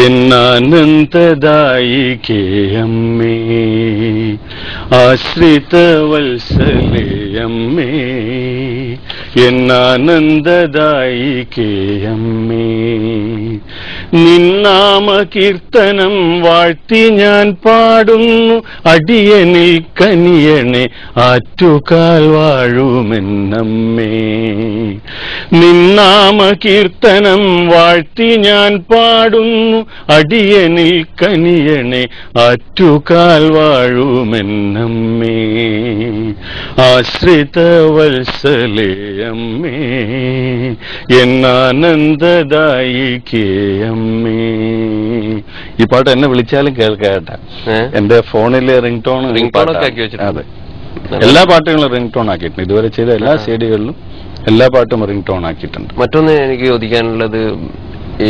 എന്നാനന്ദദായികേ അമ്മേ, ആശ്രിതവത്സലേ അമ്മേ, എന്നാനന്ദദായികേ അമ്മേ. നിന്നാമ കീർത്തനം വാഴ്ത്തി ഞാൻ പാടുന്നു, അടിയനിൽ കനിയണേ ആറ്റുകാൽ വാഴുമെന്നമ്മേ. നിന്നാമ കീർത്തനം വാഴ്ത്തി ഞാൻ പാടുന്നു, അടിയനിൽ കനിയണേ ആറ്റുകാൽ വാഴുമെന്നമ്മേ. ആശ്രിതവത്സലേ അമ്മേ, എന്നാനന്ദദായികേ അമ്മേ. ഈ പാട്ട് എന്നെ വിളിച്ചാലും കേൾക്കാട്ടാ. എന്റെ ഫോണില് റിംഗ് ടോൺ അതെ, എല്ലാ പാട്ടുകളും റിംഗ് ടോൺ ആക്കിയിട്ടുണ്ട്. ഇതുവരെ ചെയ്ത എല്ലാ സീഡികളിലും എല്ലാ പാട്ടും റിംഗ് ടോൺ ആക്കിയിട്ടുണ്ട്. മറ്റൊന്ന് എനിക്ക് ചോദിക്കാനുള്ളത്, ഈ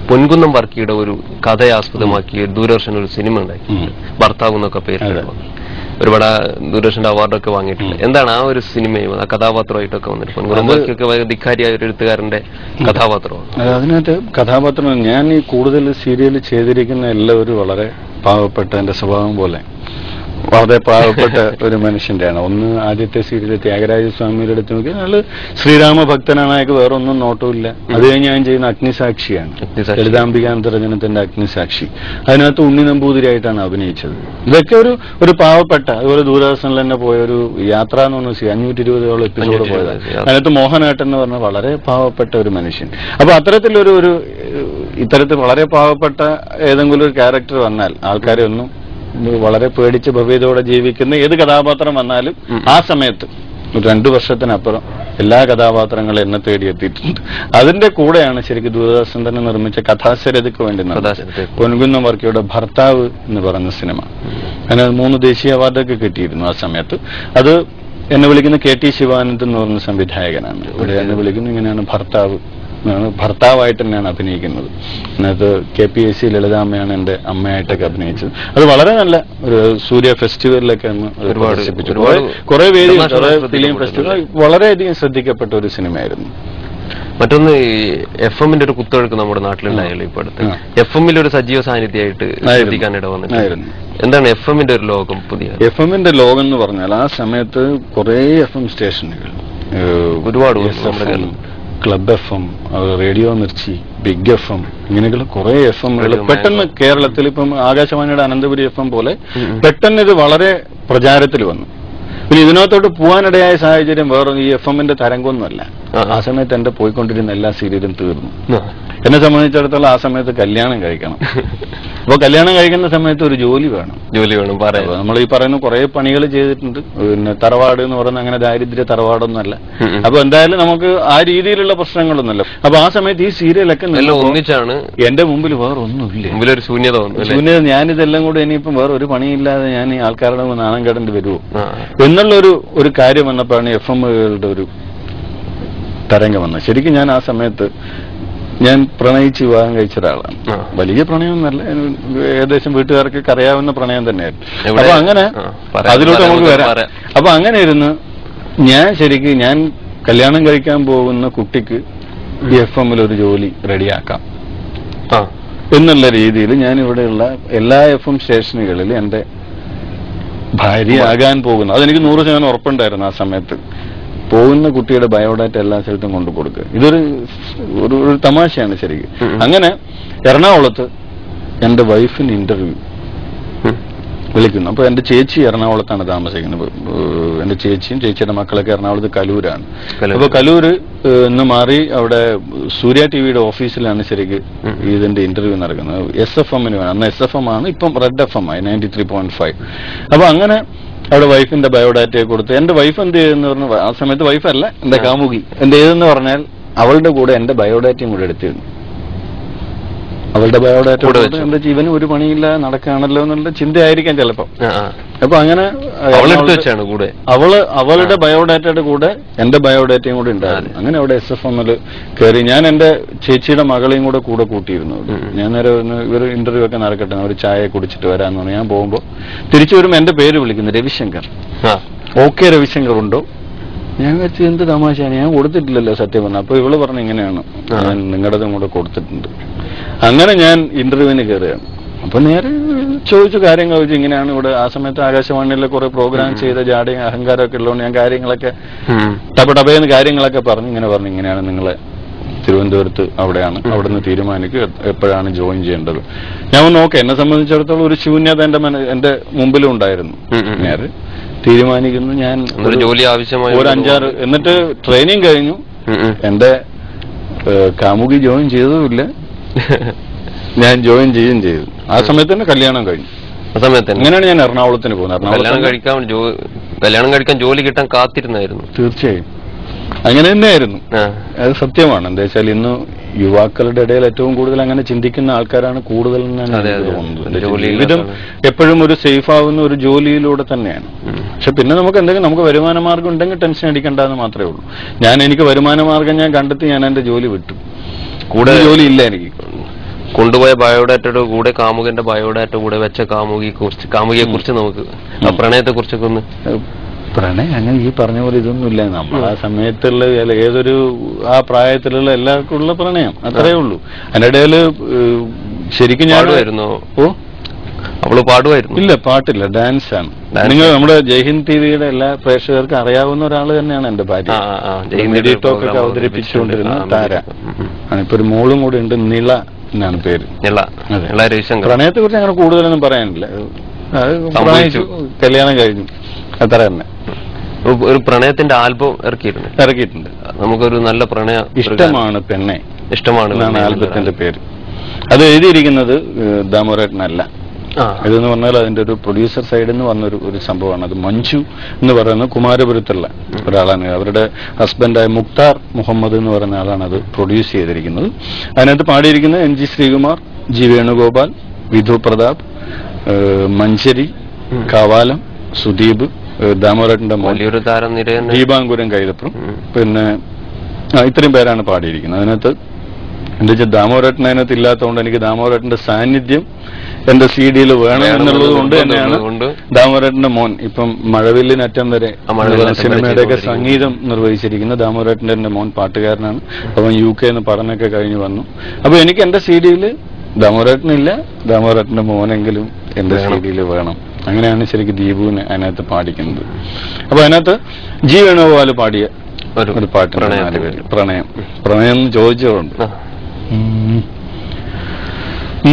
പൊൻകുന്നം വർക്കിയുടെ ഒരു കഥയെ ആസ്പദമാക്കി ദൂരദർശൻ ഒരു സിനിമ ഉണ്ടായി, ഭർത്താവ് എന്നൊക്കെ പേര്, ഒരുപാട് ദൂരദർശന്റെ അവാർഡൊക്കെ വാങ്ങിയിട്ടുണ്ട്. എന്താണ് ആ ഒരു സിനിമയും ആ കഥാപാത്രമായിട്ടൊക്കെ വന്നിട്ട്? പൊൻകുന്നം വർക്കിയൊക്കെ ധിക്കാരിയായ ഒരു എഴുത്തുകാരന്റെ കഥാപാത്രമാണ്. അതിനകത്ത് കഥാപാത്രം ഞാൻ ഈ കൂടുതൽ സീരിയൽ ചെയ്തിരിക്കുന്ന എല്ലാവരും വളരെ പാവപ്പെട്ട, എന്റെ സ്വഭാവം പോലെ വളരെ പാവപ്പെട്ട ഒരു മനുഷ്യന്റെയാണ്. ഒന്ന് ആദ്യത്തെ സീരിയൽ ത്യാഗരാജസ്വാമിയുടെ അടുത്ത് നോക്കി അയാൾ ശ്രീരാമ ഭക്തനാണ്, അയാൾക്ക് വേറെ ഒന്നും നോട്ടമില്ല. അത് കഴിഞ്ഞ് ഞാൻ ചെയ്യുന്ന അഗ്നിസാക്ഷിയാണ്, ലളിതാംബികാന്തരജനത്തിന്റെ അഗ്നിസാക്ഷി. അതിനകത്ത് ഉണ്ണി നമ്പൂതിരിയായിട്ടാണ് അഭിനയിച്ചത്. ഇതൊക്കെ ഒരു പാവപ്പെട്ട, അതുപോലെ ദൂരദർശനിൽ തന്നെ പോയ ഒരു യാത്ര എന്ന് പറഞ്ഞ 520 എപ്പിസോഡ് പോയതാണ്. അതിനകത്ത് മോഹനേട്ടൻ എന്ന് പറഞ്ഞ വളരെ പാവപ്പെട്ട ഒരു മനുഷ്യൻ. അപ്പൊ അത്തരത്തിലൊരു ഇത്തരത്തിൽ വളരെ പാവപ്പെട്ട ഏതെങ്കിലും ഒരു ക്യാരക്ടർ വന്നാൽ ആൾക്കാരെ ഒന്നും വളരെ പേടിച്ച് ഭവ്യതയോടെ ജീവിക്കുന്ന ഏത് കഥാപാത്രം വന്നാലും ആ സമയത്ത് 2 വർഷത്തിനപ്പുറം എല്ലാ കഥാപാത്രങ്ങളും എന്നെ തേടിയെത്തിയിട്ടുണ്ട്. അതിന്റെ കൂടെയാണ് ശരിക്കും ദൂരദർശൻ തന്നെ നിർമ്മിച്ച കഥാശരതിക്ക് വേണ്ടി പൊൻകുന്നം വർക്കിയുടെ ഭർത്താവ് എന്ന് പറയുന്ന സിനിമ. അതിന് 3 ദേശീയ അവാർഡൊക്കെ കിട്ടിയിരുന്നു ആ സമയത്ത്. അത് എന്നെ വിളിക്കുന്ന KT ശിവാനന്ദ് എന്ന് പറഞ്ഞ സംവിധായകനാണ്. ഇവിടെ എന്നെ വിളിക്കുന്നത് ഇങ്ങനെയാണ്, ഭർത്താവായിട്ട് തന്നെയാണ് അഭിനയിക്കുന്നത്. അതിനകത്ത് KPSC ലളിതാമ്മയാണ് എന്റെ അമ്മയായിട്ടൊക്കെ അഭിനയിച്ചത്. അത് വളരെ നല്ല ഒരു സൂര്യ ഫെസ്റ്റിവലിലൊക്കെ പ്രദർശിപ്പിച്ചു. കുറെ വേദി, കുറെ ഫിലിം ഫെസ്റ്റിവൽ, വളരെയധികം ശ്രദ്ധിക്കപ്പെട്ട ഒരു സിനിമയായിരുന്നു. മറ്റൊന്ന്, FM-ന്റെ ഒരു കുത്തൊഴുക്ക് നമ്മുടെ നാട്ടിലുണ്ടായല്ലോ ഇപ്പൊ അടുത്ത്. FM-ൽ ഒരു സജീവ സാന്നിധ്യമായിട്ട് ശ്രദ്ധിക്കാനിട വന്നിട്ടായിരുന്നു. എന്താണ് FM-ന്റെ ഒരു ലോകം? പുതിയ FM-ന്റെ ലോകം എന്ന് പറഞ്ഞാൽ ആ സമയത്ത് കുറെ FM സ്റ്റേഷനുകൾ ഒരുപാട്, club FM, radio Mirchi, big FM, ഇങ്ങനെയുള്ള കുറെ FM പെട്ടെന്ന് കേരളത്തിൽ ഇപ്പം ആകാശവാണിയുടെ അനന്തപുരി FM പോലെ പെട്ടെന്ന് ഇത് വളരെ പ്രചാരത്തിൽ വന്നു. പിന്നെ ഇതിനകത്തോട്ട് പോകാനിടയായ സാഹചര്യം വേറെ ഈ FM-ന്റെ തരംഗമൊന്നുമല്ല. ആ സമയത്ത് എന്റെ പോയിക്കൊണ്ടിരുന്ന എല്ലാ സീരിയലും തീർന്നു. എന്നെ സംബന്ധിച്ചിടത്തോളം ആ സമയത്ത് കല്യാണം കഴിക്കണം. അപ്പൊ കല്യാണം കഴിക്കുന്ന സമയത്ത് ഒരു ജോലി വേണം. നമ്മൾ ഈ പറയുന്ന കുറെ പണികൾ ചെയ്തിട്ടുണ്ട്. പിന്നെ തറവാട് എന്ന് പറയുന്ന അങ്ങനെ ദാരിദ്ര്യ തറവാടൊന്നുമല്ല. അപ്പൊ എന്തായാലും നമുക്ക് ആ രീതിയിലുള്ള പ്രശ്നങ്ങളൊന്നുമല്ല. അപ്പൊ ആ സമയത്ത് ഈ സീരിയലൊക്കെ ഒന്നിച്ചാണ് എന്റെ മുമ്പിൽ വേറെ ഒന്നുമില്ല, ശൂന്യത. ഞാനിതെല്ലാം കൂടെ ഇനിയിപ്പം വേറെ ഒരു പണിയില്ലാതെ ഞാൻ ഈ ആൾക്കാരുടെ നാണം കടണ്ട് വരുമോ എന്നുള്ള ഒരു കാര്യം വന്നപ്പോഴാണ് FM-കളുടെ ഒരു തരംഗം വന്നത്. ശരിക്കും ഞാൻ ആ സമയത്ത് ഞാൻ പ്രണയിച്ച് വിവാഹം കഴിച്ച ഒരാളാണ്. വലിയ പ്രണയമൊന്നുമല്ല, ഏകദേശം വീട്ടുകാർക്കൊക്കെ അറിയാവുന്ന പ്രണയം തന്നെയായിരുന്നു. അപ്പൊ അങ്ങനെ അതിലോട്ട് നമുക്ക് വരാം. അപ്പൊ അങ്ങനെ ഇരുന്ന് ഞാൻ കല്യാണം കഴിക്കാൻ പോകുന്ന കുട്ടിക്ക് FM-ൽ ഒരു ജോലി റെഡിയാക്കാം എന്നുള്ള രീതിയിൽ ഞാൻ ഇവിടെയുള്ള എല്ലാ FM സ്റ്റേഷനുകളിൽ എന്റെ ഭാര്യയാകാൻ പോകുന്നു. അതെനിക്ക് 100% ഉറപ്പുണ്ടായിരുന്നു. ആ സമയത്ത് പോകുന്ന കുട്ടിയുടെ ബയോഡാറ്റ എല്ലാ സ്ഥലത്തും കൊണ്ടു കൊടുക്കുക. ഇതൊരു തമാശയാണ് ശരിക്കും. അങ്ങനെ എറണാകുളത്ത് എന്റെ വൈഫിന് ഇന്റർവ്യൂ വിളിക്കുന്നു. അപ്പൊ എന്റെ ചേച്ചി എറണാകുളത്താണ് താമസിക്കുന്നത്. എന്റെ ചേച്ചിയും ചേച്ചിയുടെ മക്കളൊക്കെ എറണാകുളത്ത് കലൂരാണ്. അപ്പൊ കലൂര് എന്ന് മാറി അവിടെ സൂര്യ TVയുടെ ഓഫീസിലാണ് ശരിക്കും ഇതിന്റെ ഇന്റർവ്യൂ നടക്കുന്നത്. SFM-ന് വേണം. അന്ന് SFM ആണ്, ഇപ്പം റെഡ് FM ആയി 93.5. അപ്പൊ അങ്ങനെ അവിടെ വൈഫിന്റെ ബയോഡാറ്റയെ കൊടുത്ത് എന്റെ വൈഫ് എന്ത് ചെയ്തെന്ന് പറഞ്ഞു. ആ സമയത്ത് വൈഫല്ല, എന്റെ കാമുകി എന്ത് ചെയ്തെന്ന് പറഞ്ഞാൽ അവളുടെ കൂടെ എന്റെ ബയോഡാറ്റയും കൂടെ എടുത്തിരുന്നു. അവളുടെ ബയോഡാറ്റ എന്റെ ജീവന് ഒരു പണിയില്ല നടക്കുകയാണല്ലോ എന്നുള്ള ചിന്തയായിരിക്കാം ചിലപ്പോ. അപ്പൊ അങ്ങനെ അവളുടെ ബയോഡാറ്റയുടെ കൂടെ എന്റെ ബയോഡാറ്റയും കൂടെ ഉണ്ടായിരുന്നു. അങ്ങനെ അവിടെ SFM-ൽ കയറി ഞാൻ എന്റെ ചേച്ചിയുടെ മകളെയും കൂടെ കൂട്ടിയിരുന്നു. ഞാൻ നേരെ ഇവർ ഇന്റർവ്യൂ ഒക്കെ നടക്കട്ടെ, ഒരു ചായ കുടിച്ചിട്ട് വരാന്ന് പറഞ്ഞു. ഞാൻ പോകുമ്പോ തിരിച്ചു വരുമ്പോ എന്റെ പേര് വിളിക്കുന്നു, രവിശങ്കർ. OK രവിശങ്കർ ഉണ്ടോ? ഞാൻ വെച്ച് എന്ത് തമാശയാണ്, ഞാൻ കൊടുത്തിട്ടില്ലല്ലോ സത്യം പറഞ്ഞ. അപ്പൊ ഇവള് പറഞ്ഞു ഇങ്ങനെയാണ്, ഞാൻ നിങ്ങളുടെതും കൂടെ കൊടുത്തിട്ടുണ്ട്. അങ്ങനെ ഞാൻ ഇന്റർവ്യൂവിന് കയറുകയാണ്. അപ്പൊ നേരെ ചോദിച്ചു, കാര്യങ്ങൾ ചോദിച്ചു. ഇങ്ങനെയാണ് ഇവിടെ ആ സമയത്ത് ആകാശവാണിയിലെ കുറെ പ്രോഗ്രാം ചെയ്ത ജാടയും അഹങ്കാരമൊക്കെ ഉള്ളതുകൊണ്ട് ഞാൻ കാര്യങ്ങളൊക്കെ ടപടപേന്ന് കാര്യങ്ങളൊക്കെ പറഞ്ഞു. ഇങ്ങനെയാണ് നിങ്ങളെ തിരുവനന്തപുരത്ത് അവിടെയാണ്, അവിടെ നിന്ന് തീരുമാനിക്കുക എപ്പോഴാണ് ജോയിൻ ചെയ്യേണ്ടത്. ഞാൻ നോക്കാം, എന്നെ സംബന്ധിച്ചിടത്തോളം ഒരു ശൂന്യത എന്റെ മുമ്പിലും ഉണ്ടായിരുന്നു. നേരെ തീരുമാനിക്കുന്നു ഞാൻ ജോലി ആവശ്യമായ ഒരു 5-6, എന്നിട്ട് ട്രെയിനിങ് കഴിഞ്ഞു. എന്റെ കാമുകി ജോയിൻ ചെയ്തതുമില്ല, ഞാൻ ജോയിൻ ചെയ്യുകയും ചെയ്തു. ആ സമയത്ത് തന്നെ കല്യാണം കഴിഞ്ഞു. ആ സമയത്ത് അങ്ങനെയാണ് ഞാൻ എറണാകുളത്തിന് പോകുന്നത്. കല്യാണം കഴിക്കാൻ ജോലി കിട്ടാൻ കാത്തിരുന്നായിരുന്നു. തീർച്ചയായും അങ്ങനെ തന്നെയായിരുന്നു. അത് സത്യമാണ്. എന്താ വെച്ചാൽ ഇന്ന് യുവാക്കളുടെ ഇടയിൽ ഏറ്റവും കൂടുതൽ അങ്ങനെ ചിന്തിക്കുന്ന ആൾക്കാരാണ് കൂടുതൽ തോന്നുന്നത്. ജീവിതം എപ്പോഴും ഒരു സേഫ് ആവുന്ന ഒരു ജോലിയിലൂടെ തന്നെയാണ്. പക്ഷെ പിന്നെ നമുക്ക് വരുമാന മാർഗം ഉണ്ടെങ്കിൽ ടെൻഷൻ അടിക്കേണ്ടെന്ന് മാത്രമേ ഉള്ളൂ. എനിക്ക് വരുമാന മാർഗം ഞാൻ കണ്ടെത്തി ഞാൻ എന്റെ ജോലി വിട്ടു. കൂടുതൽ ജോലി ഇല്ല എനിക്ക്. കൊണ്ടുപോയ ബയോഡാറ്റയുടെ കൂടെ കാമുകന്റെ ബയോഡാറ്റ കൂടെ വെച്ച കാമുകിയെ കുറിച്ച് നമുക്ക് ആ പ്രണയത്തെ കുറിച്ചൊക്കെ ഒന്ന്. പ്രണയം അങ്ങനെ ഈ പറഞ്ഞ പോലെ ഇതൊന്നുമില്ല. നമ്മൾ ആ സമയത്തുള്ള ഏതൊരു ആ പ്രായത്തിലുള്ള എല്ലാവർക്കും ഉള്ള പ്രണയം അത്രേ ഉള്ളൂ. അതിന്റെ ഇടയില് ശരിക്കും ഞാൻ അവള് പാടുമായിരുന്നു. ഇല്ല, പാട്ടില്ല, ഡാൻസ് ആണ്. നിങ്ങൾ നമ്മുടെ ജയ്ഹിന്ദ് ടിവിയുടെ എല്ലാ പ്രേക്ഷകർക്കും അറിയാവുന്ന ഒരാൾ തന്നെയാണ് എന്റെ ഭാര്യ. ടോക്കൊക്കെ അവതരിപ്പിച്ചുകൊണ്ടിരുന്ന താര ആണ്. ഇപ്പൊ ഒരു മോളും കൂടെ ഉണ്ട്, നിള എന്നാണ് പേര്. പ്രണയത്തെ കുറിച്ച് അങ്ങനെ കൂടുതലൊന്നും പറയാനില്ല. കല്യാണം കഴിഞ്ഞു, അത്ര തന്നെ. ഒരു പ്രണയത്തിന്റെ ആൽബം ഇറക്കിയിട്ടുണ്ട്. നമുക്കൊരു നല്ല പ്രണയ ഇഷ്ടമാണ് പെണ്ണെ, ഇഷ്ടമാണ് ആൽബത്തിന്റെ പേര്. അത് എഴുതിയിരിക്കുന്നത് ദാമോദരനല്ല. ഇതെന്ന് പറഞ്ഞാൽ അതിന്റെ ഒരു പ്രൊഡ്യൂസർ സൈഡിൽ നിന്ന് വന്നൊരു സംഭവമാണ്. അത് മഞ്ജു എന്ന് പറയുന്ന കുമാരപുരത്തുള്ള ഒരാളാണ്. അവരുടെ ഹസ്ബൻഡായ മുക്താർ മുഹമ്മദ് എന്ന് പറയുന്ന ആളാണ് അത് പ്രൊഡ്യൂസ് ചെയ്തിരിക്കുന്നത്. അതിനകത്ത് പാടിയിരിക്കുന്നത് NG ശ്രീകുമാർ, G വേണുഗോപാൽ, വിധു പ്രതാപ്, മഞ്ചരി, കവാലം, സുദീപ്, ദാമോദരന്റെ മോൻ ദീപാങ്കുരൻ കൈതപ്രം, പിന്നെ ഇത്രയും പേരാണ് പാടിയിരിക്കുന്നത്. അതിനകത്ത് എന്താ വെച്ചാൽ ദാമോദരൻ അതിനകത്ത് ഇല്ലാത്തതുകൊണ്ട് എനിക്ക് ദാമോദരന്റെ സാന്നിധ്യം എന്റെ CD-യിൽ വേണം എന്നുള്ളത് കൊണ്ട് തന്നെയാണ് ദാമോദരന്റെ മോൻ ഇപ്പം മഴവില്ലിനറ്റം വരെ സിനിമയുടെയൊക്കെ സംഗീതം നിർവഹിച്ചിരിക്കുന്ന ദാമോദരന്റെ മോൻ പാട്ടുകാരനാണ്. അവൻ UK എന്ന് പഠനമൊക്കെ കഴിഞ്ഞ് വന്നു. അപ്പൊ എനിക്ക് എന്റെ CD-യിൽ ദാമോദരനില്ല, ദാമോദരന്റെ മോനെങ്കിലും എന്റെ CD-യിൽ വേണം. അങ്ങനെയാണ് ശരിക്കും ദീപുവിനെ അതിനകത്ത് പാടിക്കുന്നത്. അപ്പൊ അതിനകത്ത് G വേണുഗോപാൽ പാടിയ ഒരു പാട്ട് പ്രണയം ചോദിച്ചതുകൊണ്ട്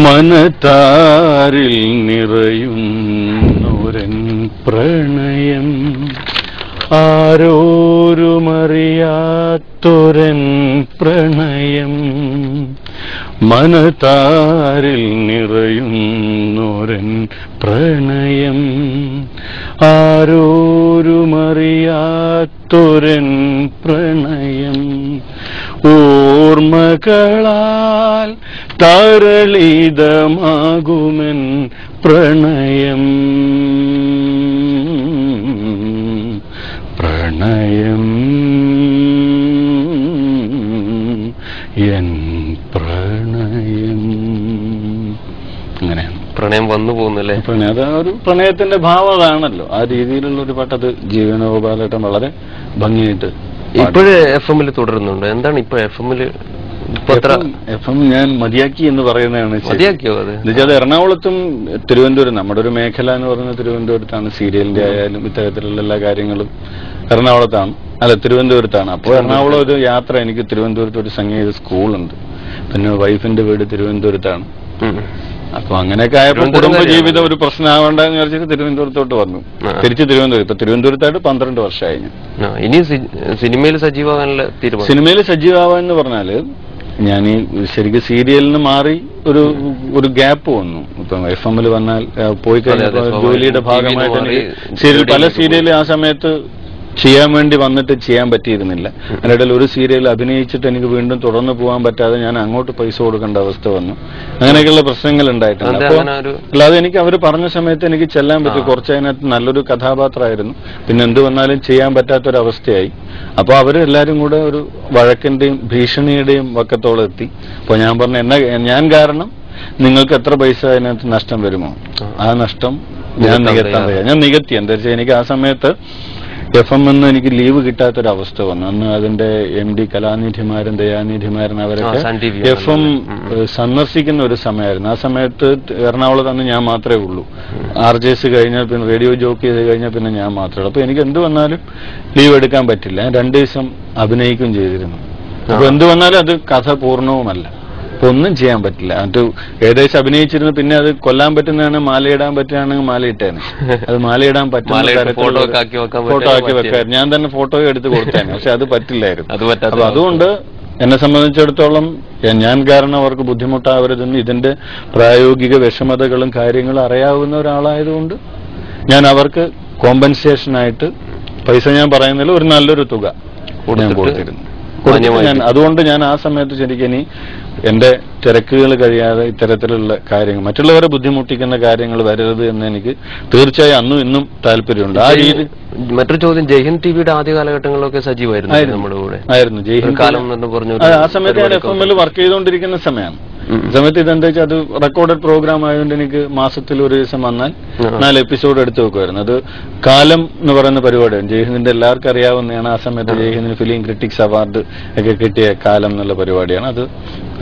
മനതാരിൽ നിറയുന്നൊരൻ പ്രണയം ആരോരുമറിയാത്തൊരൻ പ്രണയം മനതാരിൽ നിറയുന്നൊരൻ പ്രണയം ആരോരുമറിയാത്തൊരൻ പ്രണയം ഓർമ്മകളാൽ തരളിതമാകുമെൻ പ്രണയം പ്രണയം എൻ പ്രണയം. അങ്ങനെയാണ് പ്രണയം വന്നു പോകുന്നല്ലേ. അത് ഒരു പ്രണയത്തിന്റെ ഭാവമാണല്ലോ. ആ രീതിയിലുള്ള ഒരു പാട്ടത് ജീവനഗോപാലേട്ടൻ വളരെ ഭംഗിയായിട്ട് ഇപ്പോഴേ FM തുടരുന്നുണ്ട്. എന്താണ് ഇപ്പൊ FM ഞാൻ മതിയാക്കി എന്ന് പറയുന്നതാണ്. മതിയാക്കിയോ? അത് എറണാകുളത്തും തിരുവനന്തപുരം, നമ്മുടെ ഒരു മേഖല എന്ന് പറയുന്നത് തിരുവനന്തപുരത്താണ്. സീരിയലിന്റെ ആയാലും ഇത്തരത്തിലുള്ള എല്ലാ കാര്യങ്ങളും എറണാകുളത്താണ്, തിരുവനന്തപുരത്താണ്. അപ്പോൾ എറണാകുളം ഒരു യാത്ര. എനിക്ക് തിരുവനന്തപുരത്ത് ഒരു സംഗീത സ്കൂളുണ്ട്, പിന്നെ വൈഫിന്റെ വീട് തിരുവനന്തപുരത്താണ്. അപ്പൊ അങ്ങനെയൊക്കെ ആയപ്പോൾ കുടുംബജീവിതം ഒരു പ്രശ്നമാവേണ്ടെന്ന് വിചാരിച്ചിട്ട് തിരുവനന്തപുരത്തോട്ട് വന്നു. തിരിച്ച് തിരുവനന്തപുരം. ഇപ്പൊ തിരുവനന്തപുരത്തായിട്ട് 12 വർഷമായി ഞാൻ. ഇനി സിനിമയിൽ സജീവമാകാനുള്ള തീരുമാനം? സിനിമയിൽ സജീവമാവാന്ന് പറഞ്ഞാല് ഞാൻ ഈ ശരിക്കും സീരിയലിന് മാറി ഒരു ഗ്യാപ്പ് വന്നു. ഇപ്പം FM-ൽ വന്നാൽ പോയി കഴിഞ്ഞപ്പോൾ ജോലിയുടെ ഭാഗമായിട്ട് സീരിയൽ പല സീരിയൽ ആ സമയത്ത് ചെയ്യാൻ വേണ്ടി വന്നിട്ട് ചെയ്യാൻ പറ്റിയിരുന്നില്ല. അതിനിടയിൽ ഒരു സീരിയൽ അഭിനയിച്ചിട്ട് എനിക്ക് വീണ്ടും തുടർന്ന് പോകാൻ പറ്റാതെ ഞാൻ അങ്ങോട്ട് പൈസ കൊടുക്കേണ്ട അവസ്ഥ വന്നു. അങ്ങനെയൊക്കെയുള്ള പ്രശ്നങ്ങൾ ഉണ്ടായിട്ടുണ്ട്. അപ്പോൾ അല്ലാതെ എനിക്ക് അവർ പറഞ്ഞ സമയത്ത് എനിക്ക് ചെല്ലാൻ പറ്റും. കുറച്ച് അതിനകത്ത് നല്ലൊരു കഥാപാത്രമായിരുന്നു. പിന്നെ എന്ത് വന്നാലും ചെയ്യാൻ പറ്റാത്തൊരവസ്ഥയായി. അപ്പോൾ അവരെല്ലാരും കൂടെ ഒരു വഴക്കിന്റെയും ഭീഷണിയുടെയും വക്കത്തോളം എത്തി. അപ്പോൾ ഞാൻ പറഞ്ഞു, ഞാൻ കാരണം നിങ്ങൾക്ക് എത്ര പൈസ അതിനകത്ത് നഷ്ടം വരുമോ ആ നഷ്ടം ഞാൻ നികത്താൻ തയ്യാറാണ്. ഞാൻ നികത്തി. എന്താ വെച്ചാൽ എനിക്ക് ആ സമയത്ത് FM എന്ന് എനിക്ക് ലീവ് കിട്ടാത്തൊരവസ്ഥ വന്നു. അന്ന് അതിന്റെ MD കലാനിധിമാരും ദയാനിധിമാരും അവരൊക്കെ FM സന്ദർശിക്കുന്ന ഒരു സമയമായിരുന്നു. ആ സമയത്ത് എറണാകുളത്ത് അന്ന് ഞാൻ മാത്രമേ ഉള്ളൂ. RJs കഴിഞ്ഞാൽ പിന്നെ റേഡിയോ ജോക്ക് ചെയ്ത് കഴിഞ്ഞാൽ പിന്നെ ഞാൻ മാത്രമേ ഉള്ളൂ. അപ്പൊ എനിക്ക് എന്ത് വന്നാലും ലീവ് എടുക്കാൻ പറ്റില്ല. 2 ദിവസം അഭിനയിക്കുകയും ചെയ്തിരുന്നു. അപ്പൊ എന്ത് വന്നാലും അത് കഥ പൂർണ്ണവുമല്ല, അപ്പൊ ഒന്നും ചെയ്യാൻ പറ്റില്ല. അത് ഏകദേശം അഭിനയിച്ചിരുന്നു. പിന്നെ അത് കൊല്ലാൻ പറ്റുന്നതാണ്, മാലയിടാൻ പറ്റുകയാണെങ്കിൽ മാലയിട്ടേനെ. അത് മാലയിടാൻ പറ്റുന്ന ഫോട്ടോ ആക്കി വെക്കാൻ ഞാൻ തന്നെ ഫോട്ടോ എടുത്ത് കൊടുത്തേനെ. പക്ഷെ അത് പറ്റില്ലായിരുന്നു. അപ്പൊ അതുകൊണ്ട് എന്നെ സംബന്ധിച്ചിടത്തോളം ഞാൻ കാരണം അവർക്ക് ബുദ്ധിമുട്ടാവരുതെന്ന് ഇതിന്റെ പ്രായോഗിക വിഷമതകളും കാര്യങ്ങളും അറിയാവുന്ന ഒരാളായതുകൊണ്ട് ഞാൻ അവർക്ക് കോമ്പൻസേഷനായിട്ട് പൈസ ഞാൻ പറയുന്നതിൽ ഒരു നല്ലൊരു തുക ഞാൻ കൊടുത്തിരുന്നു. അതുകൊണ്ട് ഞാൻ ആ സമയത്ത് ശരിക്കും ഇനി എന്റെ തിരക്കുകൾ കഴിയാതെ ഇത്തരത്തിലുള്ള കാര്യങ്ങൾ, മറ്റുള്ളവരെ ബുദ്ധിമുട്ടിക്കുന്ന കാര്യങ്ങൾ വരരുത് എന്ന് എനിക്ക് തീർച്ചയായും അന്നും ഇന്നും താല്പര്യമുണ്ട്. ആ രീതി. മറ്റൊരു ചോദ്യം, ജയ്ഹിന്ദ് ടിവിയുടെ ആദ്യ കാലഘട്ടങ്ങളിലൊക്കെ സജീവമായിരുന്നു നമ്മുടെ കൂടെ. ആയിരുന്നു ജയ്ഹിന്ദ് കാലം എന്ന് പറഞ്ഞു. ആ സമയത്ത് ഞാൻ FM വർക്ക് ചെയ്തുകൊണ്ടിരിക്കുന്ന സമയമാണ്. സമയത്ത് ഇതെന്താ വെച്ചാൽ അത് റെക്കോർഡഡ് പ്രോഗ്രാം ആയതുകൊണ്ട് എനിക്ക് മാസത്തിൽ ഒരു ദിവസം വന്നാൽ 4 എപ്പിസോഡ് എടുത്തു വെക്കുമായിരുന്നു. അത് കാലം എന്ന് പറയുന്ന പരിപാടിയാണ്. ജയ്ഹിന്ദിന്റെ എല്ലാവർക്കും അറിയാവുന്നതാണ്. ആ സമയത്ത് ജയ്ഹിന്ദിന് ഫിലിം ക്രിറ്റിക്സ് അവാർഡ് ഒക്കെ കിട്ടിയ കാലം എന്നുള്ള പരിപാടിയാണ്.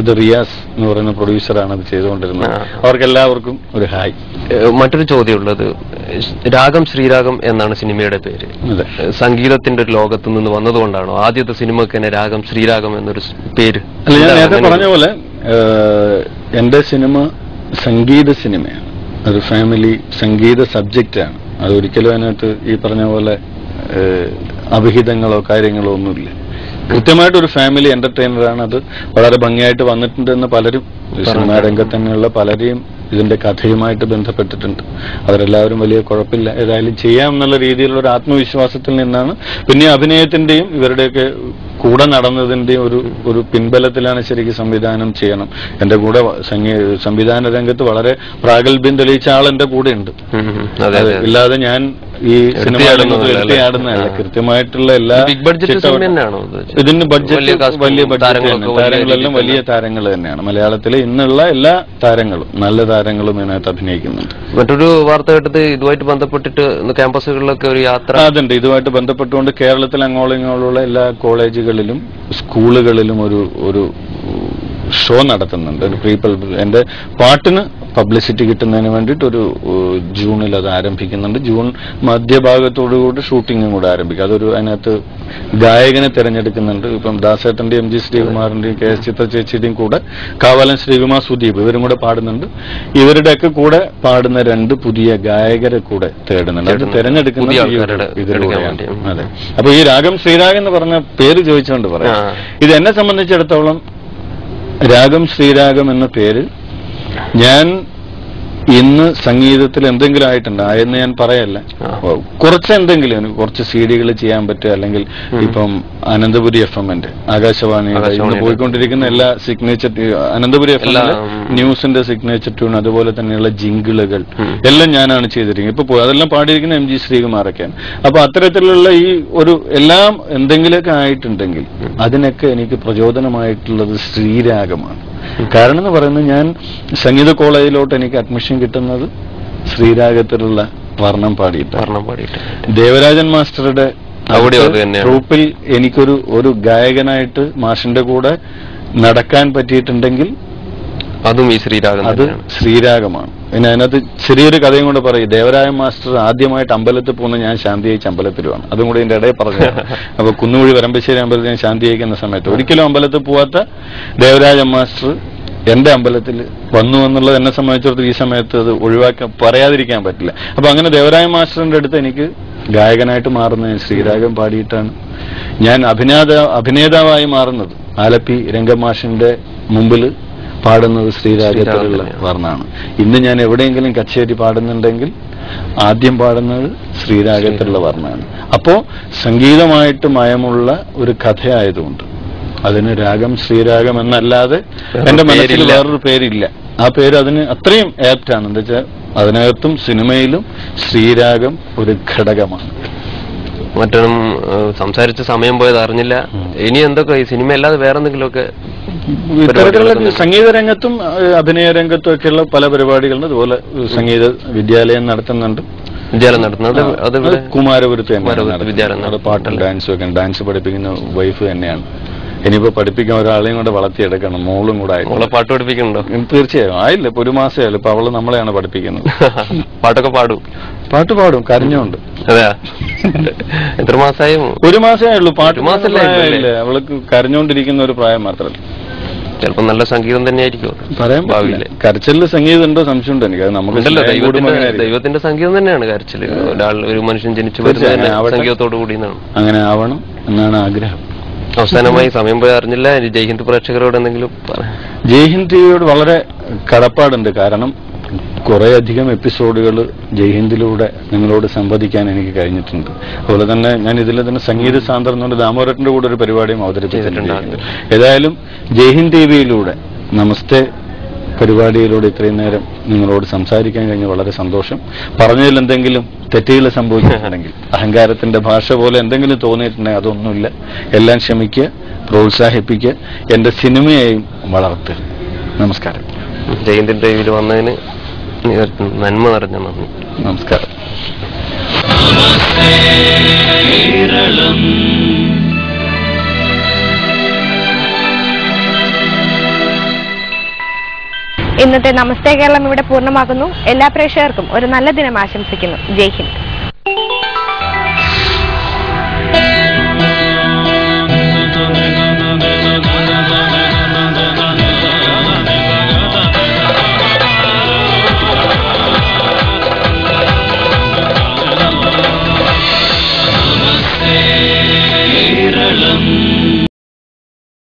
ഇത് റിയാസ് എന്ന് പറയുന്ന പ്രൊഡ്യൂസറാണ് അത് ചെയ്തുകൊണ്ടിരുന്നത്. അവർക്ക് എല്ലാവർക്കും ഒരു ഹായ്. മറ്റൊരു ചോദ്യമുള്ളത്, രാഗം ശ്രീരാഗം എന്നാണ് സിനിമയുടെ പേര്. സംഗീതത്തിന്റെ ഒരു ലോകത്ത് നിന്ന് വന്നതുകൊണ്ടാണോ ആദ്യത്തെ സിനിമക്ക് തന്നെ രാഗം ശ്രീരാഗം എന്നൊരു പേര്? അല്ല, ഞാൻ നേരത്തെ പറഞ്ഞ പോലെ എന്റെ സിനിമ സംഗീത സിനിമയാണ്. ഒരു ഫാമിലി സംഗീത സബ്ജക്റ്റാണ്. അതൊരിക്കലും അതിനകത്ത് ഈ പറഞ്ഞ പോലെ അവിഹിതങ്ങളോ കാര്യങ്ങളോ ഒന്നുമില്ല. കൃത്യമായിട്ടൊരു ഫാമിലി എന്റർടൈനറാണ്. അത് വളരെ ഭംഗിയായിട്ട് വന്നിട്ടുണ്ടെന്ന് പലരും സിനിമാ രംഗത്ത് തന്നെയുള്ള പലരെയും ഇതിന്റെ കഥയുമായിട്ട് ബന്ധപ്പെട്ടിട്ടുണ്ട്. അവരെല്ലാവരും വലിയ കുഴപ്പമില്ല, ഏതായാലും ചെയ്യാം എന്നുള്ള രീതിയിലുള്ള ഒരു ആത്മവിശ്വാസത്തിൽ നിന്നാണ്. പിന്നെ അഭിനയത്തിന്റെയും ഇവരുടെയൊക്കെ കൂടെ നടന്നതിന്റെയും ഒരു പിൻബലത്തിലാണ് ശരിക്കും സംവിധാനം ചെയ്യണം. എന്റെ കൂടെ സംവിധാന രംഗത്ത് വളരെ പ്രാഗൽഭ്യം തെളിയിച്ച ആൾ എന്റെ കൂടെ ഉണ്ട്. ഇല്ലാതെ ഞാൻ ഈ സിനിമ ആടുന്നതല്ല. കൃത്യമായിട്ടുള്ള എല്ലാ ഇതിന് ബഡ്ജറ്റ് വലിയ ബഡ്ജറ്റ് താരങ്ങളെല്ലാം വലിയ താരങ്ങൾ തന്നെയാണ്. മലയാളത്തിലെ ഇന്നുള്ള എല്ലാ താരങ്ങളും നല്ല താരങ്ങളും ഇതിനകത്ത് അഭിനയിക്കുന്നുണ്ട്. മറ്റൊരു വാർത്ത കേട്ടത് ഇതുമായിട്ട് ബന്ധപ്പെട്ടിട്ട് ക്യാമ്പസുകളിലൊക്കെ ഒരു യാത്ര. അതുണ്ട്. ഇതുമായിട്ട് ബന്ധപ്പെട്ടുകൊണ്ട് കേരളത്തിൽ അങ്ങോളങ്ങളുള്ള എല്ലാ കോളേജുകളിലും സ്കൂളുകളിലും ഒരു ഷോ നടത്തുന്നുണ്ട്. ഒരു എന്റെ പാട്ടിന് പബ്ലിസിറ്റി കിട്ടുന്നതിന് വേണ്ടിയിട്ട് ഒരു ജൂണിൽ അത് ആരംഭിക്കുന്നുണ്ട്. ജൂൺ മധ്യഭാഗത്തോടുകൂടി ഷൂട്ടിങ്ങും കൂടെ ആരംഭിക്കും. അതിനകത്ത് ഗായകനെ തിരഞ്ഞെടുക്കുന്നുണ്ട്. ഇപ്പം ദാസേട്ടന്റെയും MG ശ്രീകുമാറിന്റെയും KS ചിത്ര ചേച്ചിയുടെയും കൂടെ കാവാലൻ ശ്രീകുമാർ സുദീപ് ഇവരും കൂടെ പാടുന്നുണ്ട്. ഇവരുടെയൊക്കെ കൂടെ പാടുന്ന 2 പുതിയ ഗായകരെ കൂടെ തേടുന്നുണ്ട്. അത് തിരഞ്ഞെടുക്കുന്ന ഇതിലൂടെയാണ്. അതെ. അപ്പൊ ഈ രാഗം ശ്രീരാഗം എന്ന് പറഞ്ഞ പേര് ചോദിച്ചുകൊണ്ട് പറയാം. ഇത് എന്നെ സംബന്ധിച്ചിടത്തോളം രാഗം ശ്രീരാഗം എന്ന പേര് ഞാൻ ഇന്ന് സംഗീതത്തിൽ എന്തെങ്കിലും ആയിട്ടുണ്ട് എന്ന് ഞാൻ പറയല്ല. കുറച്ചെന്തെങ്കിലും കുറച്ച് CD ചെയ്യാൻ പറ്റുക, അല്ലെങ്കിൽ ഇപ്പം അനന്തപുരി FM-ന്റെ ആകാശവാണിയുടെ ഇന്ന് പോയിക്കൊണ്ടിരിക്കുന്ന എല്ലാ സിഗ്നേച്ചർ അനന്തപുരി FM ന്യൂസിന്റെ സിഗ്നേച്ചർ ട്യൂൺ, അതുപോലെ തന്നെയുള്ള ജിങ്കിളുകൾ എല്ലാം ഞാനാണ് ചെയ്തിരിക്കുന്നത്. ഇപ്പൊ അതെല്ലാം പാടിയിരിക്കുന്ന MG ശ്രീകുമാറൊക്കെയാണ്. അപ്പൊ അത്തരത്തിലുള്ള ഈ ഒരു എല്ലാം എന്തെങ്കിലുമൊക്കെ ആയിട്ടുണ്ടെങ്കിൽ അതിനൊക്കെ എനിക്ക് പ്രചോദനമായിട്ടുള്ളത് ശ്രീരാഗമാണ്. കാരണം എന്ന് പറയുന്നത് ഞാൻ സംഗീത കോളേജിലോട്ട് എനിക്ക് അഡ്മിഷൻ കിട്ടുന്നത് ശ്രീരാഗത്തിലുള്ള വർണ്ണം പാടിയിട്ട്. ദേവരാജൻ മാസ്റ്ററുടെ ട്രൂപ്പിൽ എനിക്കൊരു ഗായകനായിട്ട് മാഷിന്റെ കൂടെ നടക്കാൻ പറ്റിയിട്ടുണ്ടെങ്കിൽ അതും ഈ ശ്രീരാഗം, അത് ശ്രീരാഗമാണ്. പിന്നെ അതിനകത്ത് ചെറിയൊരു കഥയും കൂടെ പറയും. ദേവരാജൻ മാസ്റ്റർ ആദ്യമായിട്ട് അമ്പലത്തിൽ പോകുന്ന ഞാൻ ശാന്തിയേച്ച് അമ്പലത്തിലുമാണ്. അതും കൂടി ഇതിന്റെ ഇടയിൽ പറഞ്ഞു. അപ്പൊ കുന്നുകുഴി വരമ്പശ്ശേരി അമ്പലത്തിൽ ഞാൻ ശാന്തിയേക്കുന്ന സമയത്ത് ഒരിക്കലും അമ്പലത്തിൽ പോവാത്ത ദേവരാജൻ മാസ്റ്റർ എന്റെ അമ്പലത്തിൽ വന്നു എന്നുള്ളത് എന്നെ സംബന്ധിച്ചിടത്തോളം ഈ സമയത്ത് അത് പറയാതിരിക്കാൻ പറ്റില്ല. അപ്പൊ അങ്ങനെ ദേവരാജൻ മാസ്റ്ററിന്റെ അടുത്ത് എനിക്ക് ഗായകനായിട്ട് മാറുന്നത് ശ്രീരാഗം പാടിയിട്ടാണ്. ഞാൻ അഭിനേതാവായി മാറുന്നത് ആലപ്പി രംഗമാഷിന്റെ മുമ്പിൽ പാടുന്നത് ശ്രീരാഗത്തിലുള്ള വർണ്ണാണ്. ഇന്ന് ഞാൻ എവിടെയെങ്കിലും കച്ചേരി പാടുന്നുണ്ടെങ്കിൽ ആദ്യം പാടുന്നത് ശ്രീരാഗത്തിലുള്ള വർണ്ണാണ്. അപ്പോ സംഗീതമായിട്ട് മയമുള്ള ഒരു കഥയായതുകൊണ്ട് അതിന് രാഗം ശ്രീരാഗം എന്നല്ലാതെ എന്റെ മനസ്സിൽ വേറൊരു പേരില്ല. ആ പേര് അതിന് അത്രയും ആപ്റ്റാണ്. എന്താ വെച്ചാൽ അതിനകത്തും സിനിമയിലും ശ്രീരാഗം ഒരു ഘടകമാണ്. മറ്റും സംസാരിച്ച സമയം പോയത് അറിഞ്ഞില്ല. ഇനി എന്തൊക്കെ ഈ സിനിമ അല്ലാതെ വേറെ എന്തെങ്കിലുമൊക്കെ ഇത്തരത്തിലുള്ള സംഗീത രംഗത്തും അഭിനയ രംഗത്തും ഒക്കെയുള്ള പല പരിപാടികളും അതുപോലെ സംഗീത വിദ്യാലയം നടത്തുന്നുണ്ട്. വിദ്യാലയം നടത്തുന്നത് അത് കുമാരപുരത്ത് വിദ്യാലയം അവിടെ പാട്ടും ഡാൻസും ഒക്കെ ഡാൻസ് പഠിപ്പിക്കുന്ന വൈഫ് തന്നെയാണ്. ഇനിയിപ്പോ പഠിപ്പിക്കാൻ ഒരാളെയും കൊണ്ട് വളർത്തിയെടുക്കണം, മോളും കൂടെ ആയിട്ട്. പാട്ട് പഠിപ്പിക്കുന്നുണ്ടോ? തീർച്ചയായും ആയില്ല, ഇപ്പൊ 1 മാസമേ ആയില്ല. ഇപ്പൊ അവള് നമ്മളെയാണ് പഠിപ്പിക്കുന്നത്. പാട്ടൊക്കെ പാടും? പാട്ട് പാടും, കരഞ്ഞുണ്ട്. അതെയാ? എത്ര മാസമായി? 1 മാസമേ ഉള്ളൂ. പാട്ട് മാസമല്ലേ, അവൾക്ക് കരഞ്ഞുകൊണ്ടിരിക്കുന്ന ഒരു പ്രായം മാത്രമല്ല. ചിലപ്പോ നല്ല സംഗീതം തന്നെയായിരിക്കും പറയാൻ ഭാവിയില്. കരച്ചിലില് സംഗീതം ഉണ്ടോ സംശയമുണ്ട് എനിക്ക്. അത് നമുക്ക് ദൈവത്തിന്റെ സംഗീതം തന്നെയാണ് കരച്ചില്. ഒരു മനുഷ്യൻ ജനിച്ചു വരുന്നത് സംഗീതത്തോടു കൂടി അങ്ങനെ ആവണം എന്നാണ് ആഗ്രഹം. അവസാനമായി സമയം പോയി അറിഞ്ഞില്ല, ജയ് ഹിന്ദ് പ്രേക്ഷകരോട് എന്തെങ്കിലും? ജയ് ഹിന്ദ് ടിവിയോട് വളരെ കടപ്പാടുണ്ട്. കാരണം കുറേയധികം എപ്പിസോഡുകൾ ജയ് ഹിന്ദിലൂടെ നിങ്ങളോട് സംവദിക്കാൻ എനിക്ക് കഴിഞ്ഞിട്ടുണ്ട്. അതുപോലെ തന്നെ ഞാൻ ഇതിൽ തന്നെ സംഗീത സാന്ദ്രം എന്നുകൊണ്ട് ദാമോദരന്റെ കൂടെ ഒരു പരിപാടിയും അവതരിപ്പിച്ചിട്ടുണ്ട്. ഏതായാലും ജയ് ഹിന്ദ് ടിവിയിലൂടെ നമസ്തേ പരിപാടിയിലൂടെ ഇത്രയും നേരം നിങ്ങളോട് സംസാരിക്കാൻ കഴിഞ്ഞ വളരെ സന്തോഷം. പറഞ്ഞതിൽ എന്തെങ്കിലും തെറ്റുകൾ സംഭവിച്ചിട്ടുണ്ടെങ്കിൽ, അഹങ്കാരത്തിന്റെ ഭാഷ പോലെ എന്തെങ്കിലും തോന്നിയിട്ടുണ്ടെങ്കിൽ അതൊന്നുമില്ല. എല്ലാം ക്ഷമിക്കുക, പ്രോത്സാഹിപ്പിക്കുക, എന്റെ സിനിമയെയും വളർത്തുക. നമസ്കാരം. ജയ് ഹിന്ദ് ടിവിയിൽ വന്നതിന് നന്മ നിറഞ്ഞ നന്ദി. നമസ്കാരം. ഇന്നത്തെ നമസ്തേ കേരളം ഇവിടെ പൂർണ്ണമാകുന്നു. എല്ലാ പ്രേക്ഷകർക്കും ഒരു നല്ല ദിനം ആശംസിക്കുന്നു. ജയ് ഹിന്ദ്.